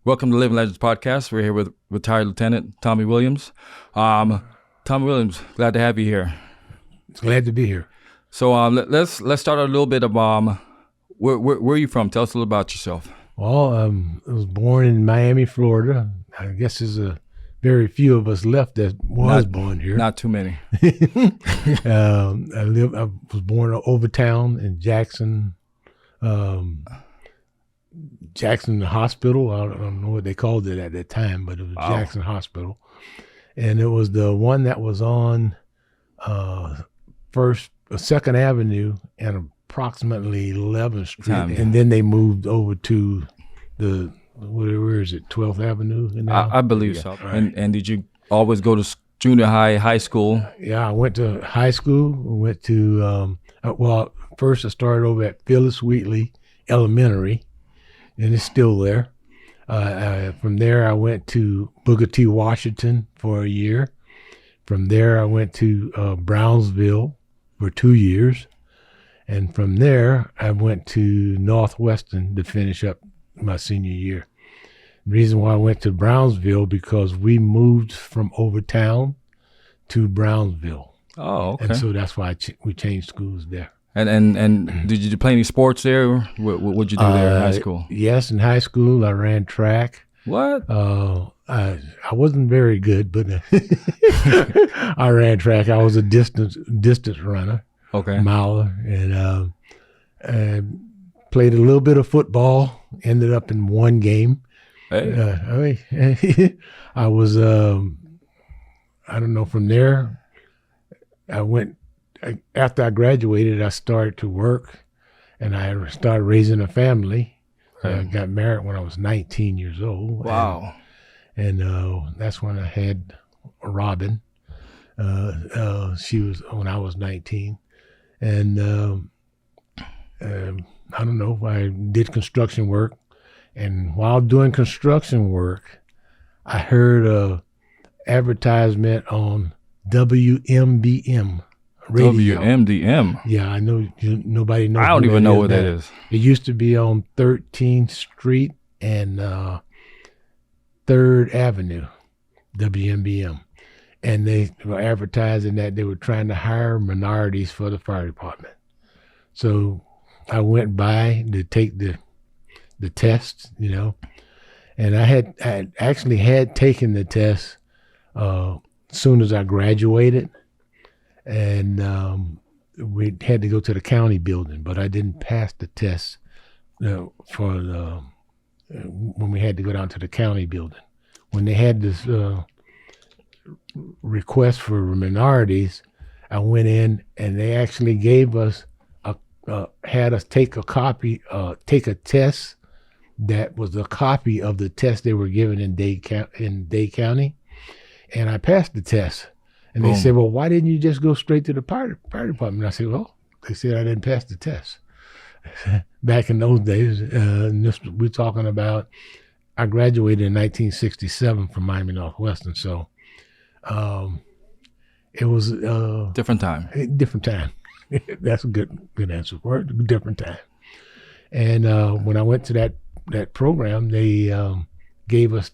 Welcome to Living Legends Podcast. We're here with retired Lieutenant Tommie Williams. Tommie Williams, glad to have you here. Glad to be here. So let's start a little bit of where are you from? Tell us a little about yourself. Well, I was born in Miami, Florida. I guess there's very few of us left that was born here. Not too many. I was born in Overtown in Jackson. Jackson Hospital. I don't know what they called it at that time, but it was Jackson Hospital. And it was the one that was on Second Avenue and approximately 11th Street. And then they moved over to where is it, 12th Avenue? I believe so. Right. And did you always go to junior high school? Yeah, I went to high school. Went to, first I started over at Phyllis Wheatley Elementary, and it's still there. From there, I went to Booker T. Washington for a year. From there, I went to Brownsville for 2 years. And from there, I went to Northwestern to finish up my senior year. The reason why I went to Brownsville, because we moved from Overtown to Brownsville. Oh, okay. And so that's why we changed schools there. And did you play any sports there? What did you do there in high school? Yes, in high school I ran track. What? I wasn't very good, but I ran track. I was a distance runner. Okay. Miler, and played a little bit of football. Ended up in one game. Hey. I was I don't know. From there, I went. After I graduated, I started to work, and I started raising a family. Right. I got married when I was 19 years old. Wow. And that's when I had Robin. She was when I was 19. And I don't know, I did construction work. And while doing construction work, I heard a advertisement on WMBM. Radio. WMDM. Yeah, I know nobody knows. I don't even know what that is. It used to be on 13th Street and 3rd Avenue, WMBM. And they were advertising that they were trying to hire minorities for the fire department. So I went by to take the test, and I actually had taken the test soon as I graduated. And we had to go to the county building, but I didn't pass the test when we had to go down to the county building. When they had this request for minorities, I went in and they actually gave us had us take a test that was a copy of the test they were given in Dade County, and I passed the test. And they said, well, why didn't you just go straight to the fire department? And I said, well, they said I didn't pass the test. Back in those days, we're talking about, I graduated in 1967 from Miami Northwestern. So it was different time. Different time. That's a good answer for it. Different time. And when I went to that program, they gave us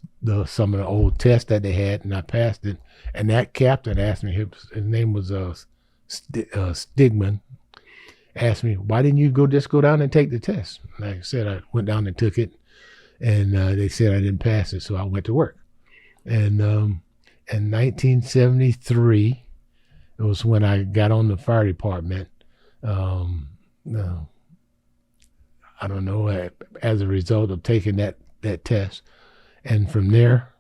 some of the old tests that they had, and I passed it. And that captain asked me, his name was Stigman, asked me, why didn't you just go down and take the test? Like I said, I went down and took it, and they said I didn't pass it, so I went to work. And in 1973, it was when I got on the fire department. I don't know, as a result of taking that test. And from there,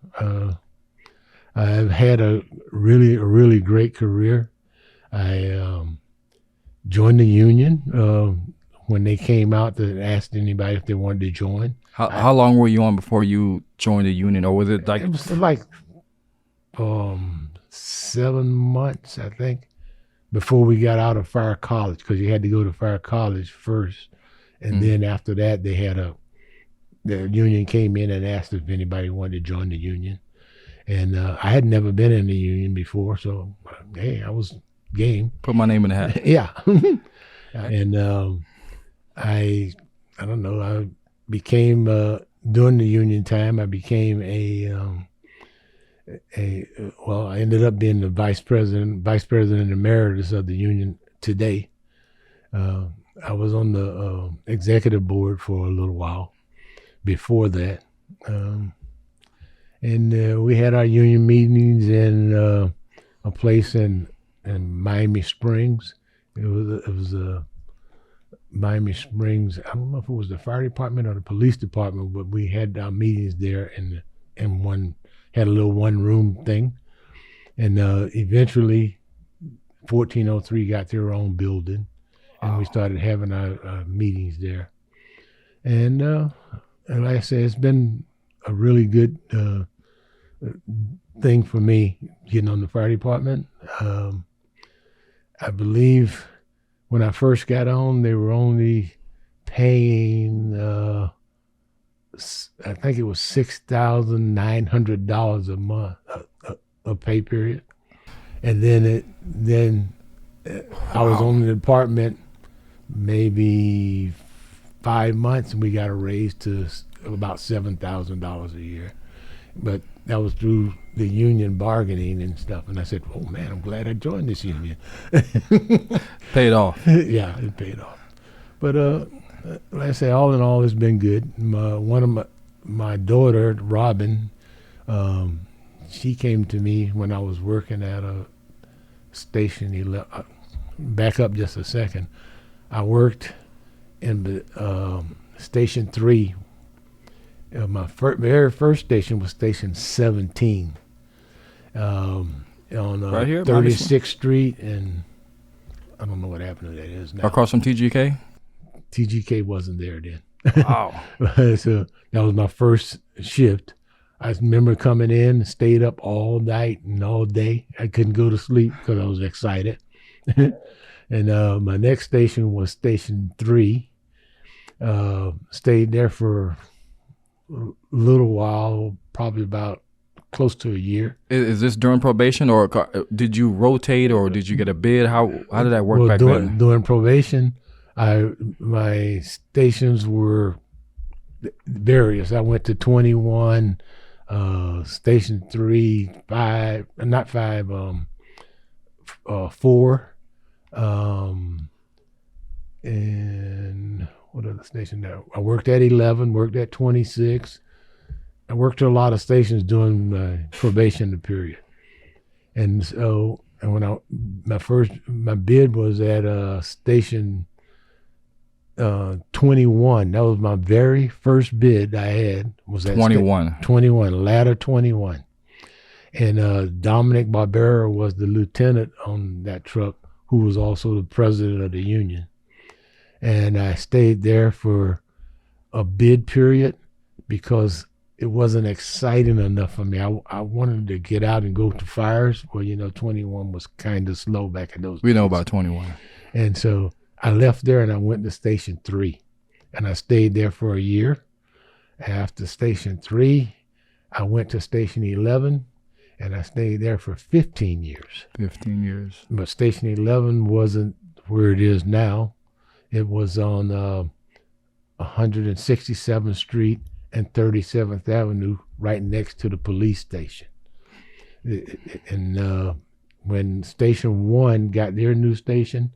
I've had a really great career. I joined the union when they came out to ask anybody if they wanted to join. How long were you on before you joined the union, or was it like? It was like 7 months, I think, before we got out of fire college, because you had to go to fire college first, and then after that they had the union came in and asked if anybody wanted to join the union. And I had never been in the union before, so hey, I was game. Put my name in the hat. Yeah. And I don't know, I became during the union time, I became I ended up being the vice president emeritus of the union today. I was on the executive board for a little while before that. And we had our union meetings in a place in Miami Springs. It was Miami Springs. I don't know if it was the fire department or the police department, but we had our meetings there in one, had a little one room thing. And eventually 1403 got their own building, and we started having our meetings there. And like I said, it's been a really good thing for me getting on the fire department. I believe when I first got on, they were only paying, I think it was $6,900 a month, a pay period. And then I was on the department maybe 5 months, and we got a raise to about $7,000 a year. But that was through the union bargaining and stuff. And I said, oh man, I'm glad I joined this union. Paid off. Yeah, it paid off. But like I say, all in all, it's been good. One of my daughter, Robin, she came to me when I was working at a station. Back up just a second. I worked in the Station 3. My very first station was Station 17 on right here, 36th Street, and I don't know what happened to that is now. Across from TGK? TGK wasn't there then. Wow. So that was my first shift. I remember coming in, stayed up all night and all day. I couldn't go to sleep because I was excited. And my next station was Station 3. Stayed there for a little while, probably about close to a year. Is this during probation, or did you rotate, or did you get a bid? How did that work back then? During probation, my stations were various. I went to 21, Station 3, 5, not 5, 4, and what other station there? I worked at 11, worked at 26. I worked at a lot of stations during my probation period. And so, and when my bid was at Station 21. That was my very first bid I had. Was at 21. 21, ladder 21. And Dominic Barbera was the lieutenant on that truck, who was also the president of the union. And I stayed there for a bid period because it wasn't exciting enough for me. I wanted to get out and go to fires. Well, 21 was kind of slow back in those days. We know about 21. And so I left there and I went to Station 3. And I stayed there for a year. After Station 3, I went to Station 11, and I stayed there for 15 years. 15 years. But Station 11 wasn't where it is now. It was on 167th Street and 37th Avenue, right next to the police station. And when Station 1 got their new station,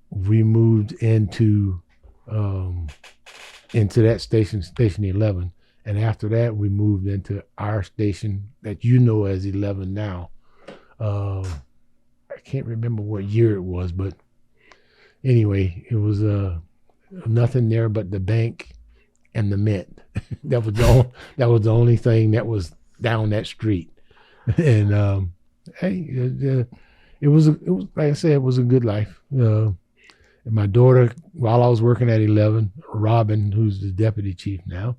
we moved into that station, Station 11. And after that, we moved into our station that you know as 11 now. I can't remember what year it was, but anyway, it was nothing there but the bank and the Mint. that was the only thing that was down that street. And hey, it was like I said, it was a good life. And my daughter, while I was working at 11, Robin, who's the deputy chief now,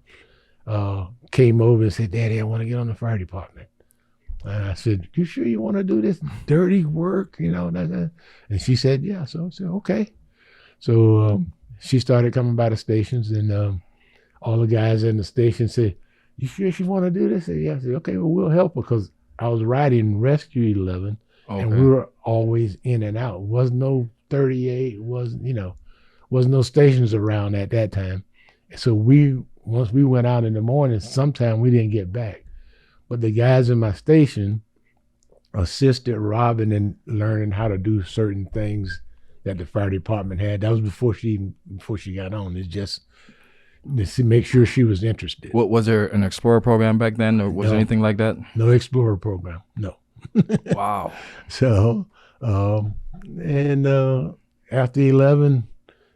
came over and said, "Daddy, I want to get on the fire department." And I said, "You sure you want to do this dirty work?" And she said, "Yeah." So I said, "Okay." So she started coming by the stations, and all the guys in the station said, "You sure she want to do this?" I said, "Yeah." I said, "Okay, well, we'll help her," because I was riding Rescue 11, okay, and we were always in and out. Was no 38, wasn't no stations around at that time. So we once we went out in the morning, sometime we didn't get back. But the guys in my station assisted Robin in learning how to do certain things that the fire department had. That was before she got on. It's just to make sure she was interested. What was there an Explorer program back then, or was there anything like that? No Explorer program. No. Wow. So, after 11,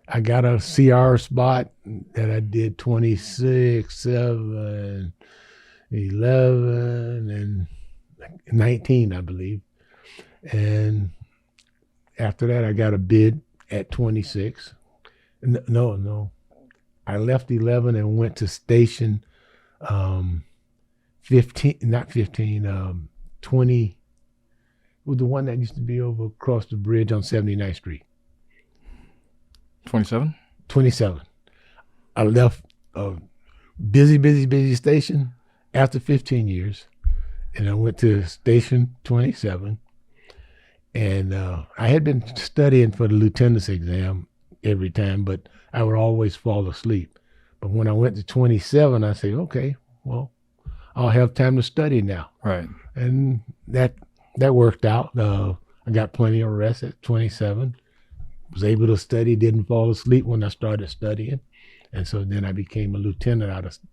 I got a CR spot that I did 26, 7, 11, and 19, I believe. And after that, I got a bid at 26. No. I left 11 and went to station 20, was the one that used to be over across the bridge on 79th Street. 27? 27. I left a busy station after 15 years, and I went to station 27. And I had been studying for the lieutenant's exam every time, but I would always fall asleep. But when I went to 27, I said, okay, well, I'll have time to study now. Right. And that worked out. I got plenty of rest at 27. Was able to study, didn't fall asleep when I started studying. And so then I became a lieutenant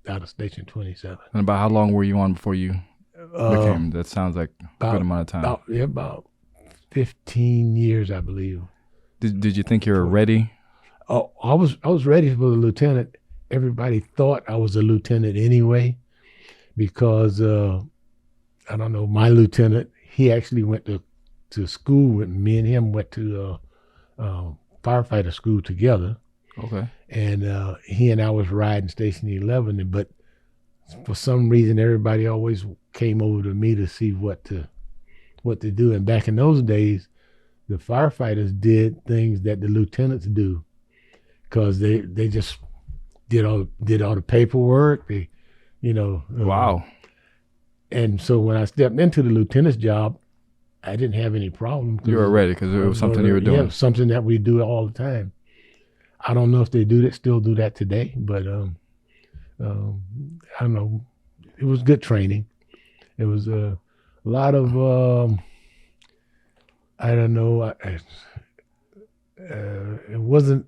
out of station 27. And about how long were you on before you became? That sounds like a good amount of time. About 15 years, I believe. Did you think you were ready? Oh, I was ready for the lieutenant. Everybody thought I was a lieutenant anyway, because I don't know, my lieutenant, he actually went to school with me, and him went to firefighter school together. Okay. And he and I was riding Station 11, but for some reason everybody always came over to me to see what to do. And back in those days, the firefighters did things that the lieutenants do, because they just did all the paperwork. They, wow. And so when I stepped into the lieutenant's job, I didn't have any problem. You were ready because it was something you were doing. Yeah, something that we do all the time. I don't know if they still do that today, but I don't know. It was good training. It was a lot of I don't know. It wasn't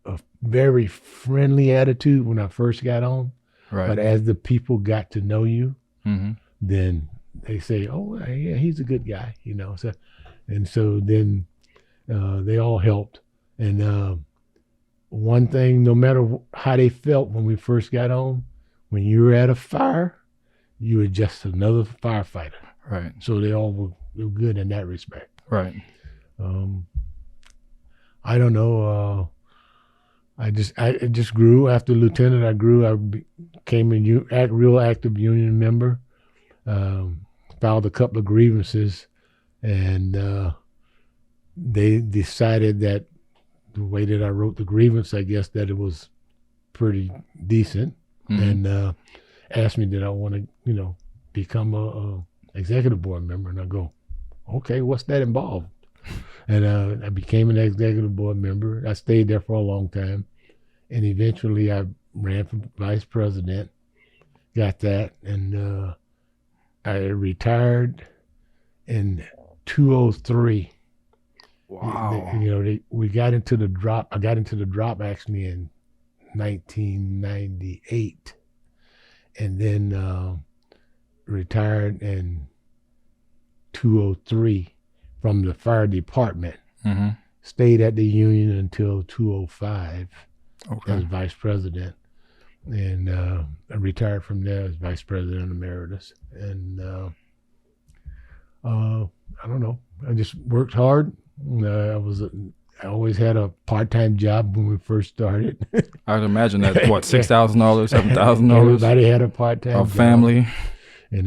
a very friendly attitude when I first got on. Right. But as the people got to know you, mm-hmm. then they say, "Oh, yeah, he's a good guy," So, and so then they all helped. And one thing, no matter how they felt when we first got on, when you were at a fire, you were just another firefighter. Right. So they all were good in that respect. Right. I don't know. I just grew. After lieutenant, I grew. I became a real active union member. Filed a couple of grievances, and they decided that the way that I wrote the grievance, I guess that it was pretty decent, mm-hmm. and asked me did I want to, become a executive board member, and I go, okay, what's that involved? And I became an executive board member. I stayed there for a long time, and eventually I ran for vice president, got that, and I retired in 2003. Wow. We got into the drop. I got into the drop actually in 1998, and then retired in 2003 from the fire department. Mm-hmm. Stayed at the union until 2005 as vice president, and I retired from there as vice president emeritus. And I don't know. I just worked hard. I always had a part-time job when we first started. I would imagine that $6,000, $7,000. Everybody had a part-time job. Family. And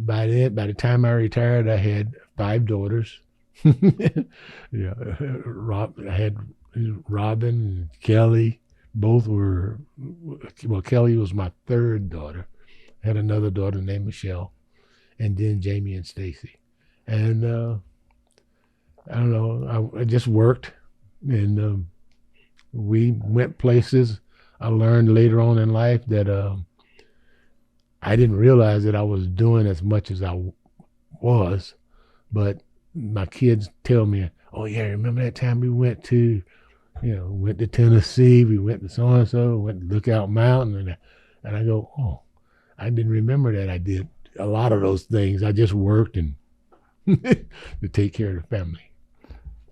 by the time I retired, I had 5 daughters. Yeah, I had Robin and Kelly. Both were, Kelly was my 3rd daughter. I had another daughter named Michelle, and then Jamie and Stacy. And I don't know, I just worked, and we went places. I learned later on in life that I didn't realize that I was doing as much as I was, but my kids tell me, "Oh yeah, remember that time we went to, went to Tennessee, we went to so and so, went to Lookout Mountain," and I go, "Oh, I didn't remember that I did a lot of those things. I just worked and to take care of the family."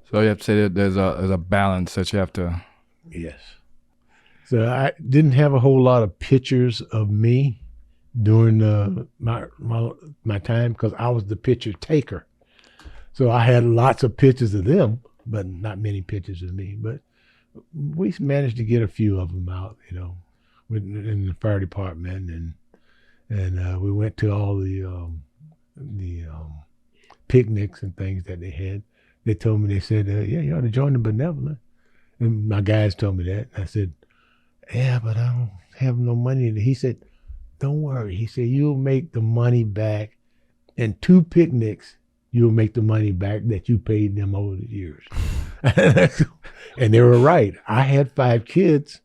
So you have to say that there's a balance that you have to. Yes. So I didn't have a whole lot of pictures of me during my time because I was the picture taker. So I had lots of pictures of them, but not many pictures of me. But we managed to get a few of them out, in the fire department, and we went to all the picnics and things that they had. They told me, they said, "Yeah, you ought to join the benevolent." And my guys told me that. I said, "Yeah, but I don't have no money." He said, "Don't worry." He said, "You'll make the money back in 2 picnics. You'll make the money back that you paid them over the years." And they were right. I had 5 kids.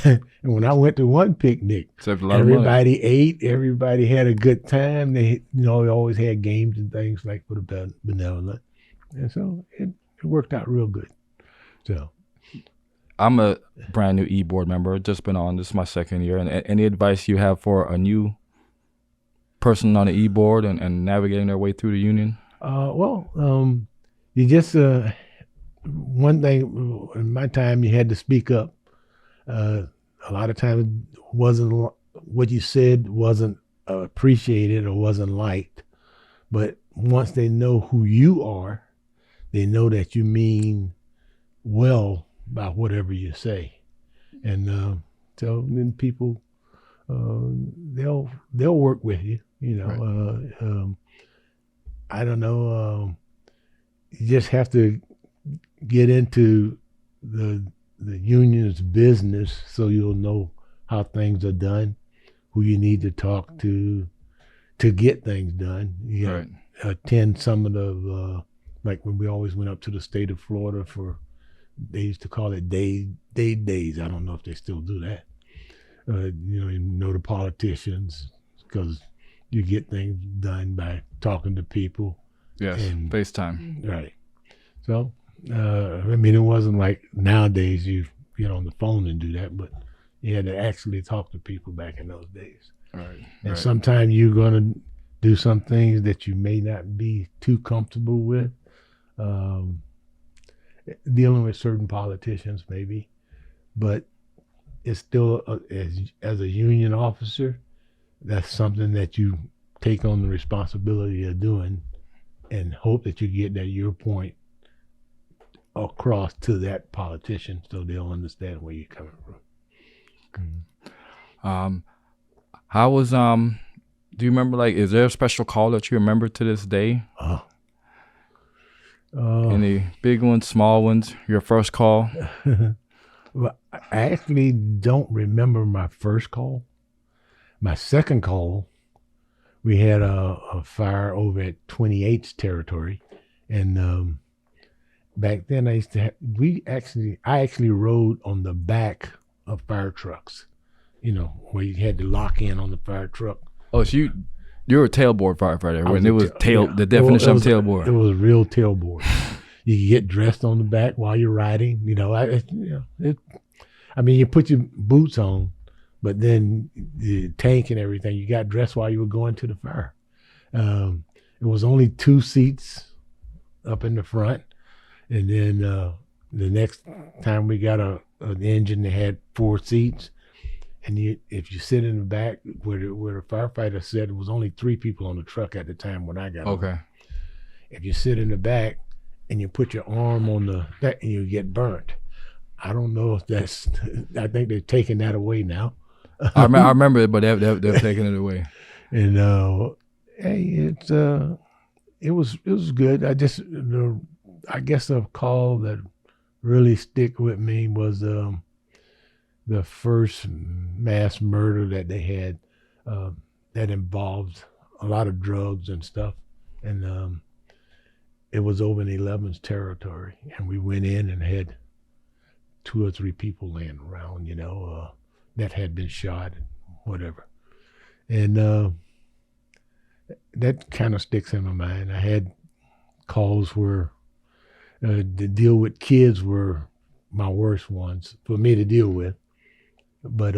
And when I went to one picnic, everybody ate, everybody had a good time. They, always had games and things like for the benevolent. And so it worked out real good. So I'm a brand new e-board member, just been on. This is my 2nd year. And any advice you have for a new person on the e-board and navigating their way through the union? You just, one thing, in my time, you had to speak up. A lot of times what you said wasn't appreciated or wasn't liked. But once they know who you are, they know that you mean well by whatever you say. And so then people, they'll work with you, Right. I don't know. You just have to get into the union's business so you'll know how things are done, who you need to talk to get things done. You right. Attend some of the, like when we always went up to the state of Florida they used to call it days. I don't know if they still do that. The politicians, because you get things done by talking to people. Yes, FaceTime. Right. So, it wasn't like nowadays you get on the phone and do that, but you had to actually talk to people back in those days. Right. And sometimes you're going to do some things that you may not be too comfortable with. Dealing with certain politicians maybe, but it's still, as a union officer, that's something that you take on the responsibility of doing and hope that you get your point across to that politician so they'll understand where you're coming from. Mm-hmm. How was, do you remember, is there a special call that you remember to this day? Any big ones, small ones, your first call? Well, I actually don't remember my first call. My second call, we had a fire over at 28's territory, and back then I used to I actually rode on the back of fire trucks, where you had to lock in on the fire truck. Oh, so you're a tailboard firefighter when it was the definition of tailboard. It was real tailboard. You could get dressed on the back while you're riding. You put your boots on, but then the tank and everything, you got dressed while you were going to the fire. It was only 2 seats up in the front. And then the next time we got an engine that had 4 seats. And if you sit in the back where the firefighter said, it was only 3 people on the truck at the time when I got on. If you sit in the back and you put your arm on that and you get burnt. I don't know if I think they're taking that away now. I remember it, but they're taking it away. And hey, it was good. I guess a call that really stick with me was the first mass murder that they had that involved a lot of drugs and stuff. And it was over in 11's territory. And we went in and had 2 or 3 people laying around, that had been shot and whatever. And that kind of sticks in my mind. I had calls where the deal with kids were my worst ones for me to deal with. But,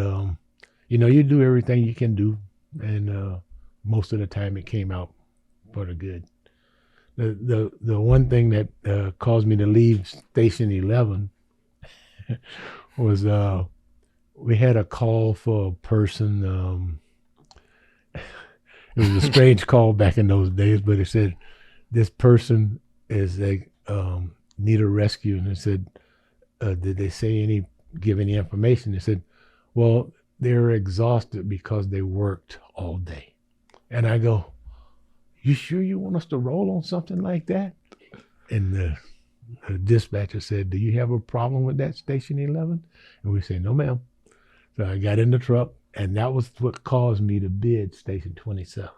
you do everything you can do. And most of the time it came out for the good. The one thing that caused me to leave Station 11 was we had a call for a person. It was a strange call back in those days, but it said this person is need a rescue, and it said, did they give any information? They said, well, they're exhausted because they worked all day. And I go, you sure you want us to roll on something like that? And the dispatcher said, do you have a problem with that, Station 11? And we said, no, ma'am. So I got in the truck, and that was what caused me to bid Station 27.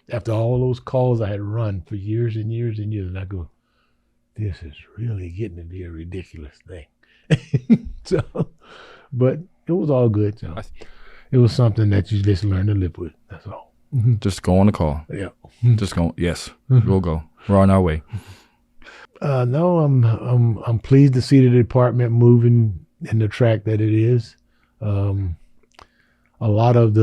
After all those calls I had run for years and years and years, and I go, this is really getting to be a ridiculous thing. But it was all good. So it was something that you just learn to live with. That's all. Just go on the call. Yeah. Just go. Yes, we'll go. We're on our way. No, I'm pleased to see the department moving in the track that it is. A lot of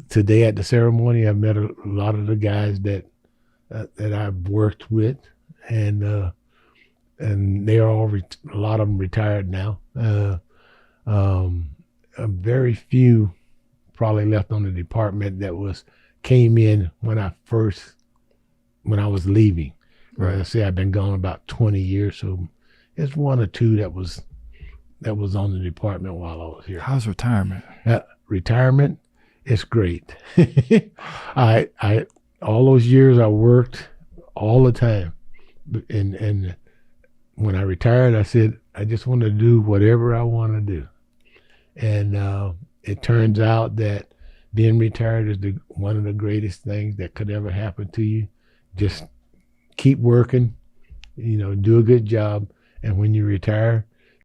today at the ceremony, I met a lot of the guys that I've worked with, and they're all a lot of them retired now. Very few probably left on the department that came in when I was leaving. Right. I say I've been gone about 20 years, so it's one or two that was on the department while I was here. How's retirement? Retirement, it's great. I all those years I worked all the time, and when I retired, I said I just want to do whatever I want to do, and it turns out that being retired is one of the greatest things that could ever happen to you. Just keep working, do a good job, and when you retire,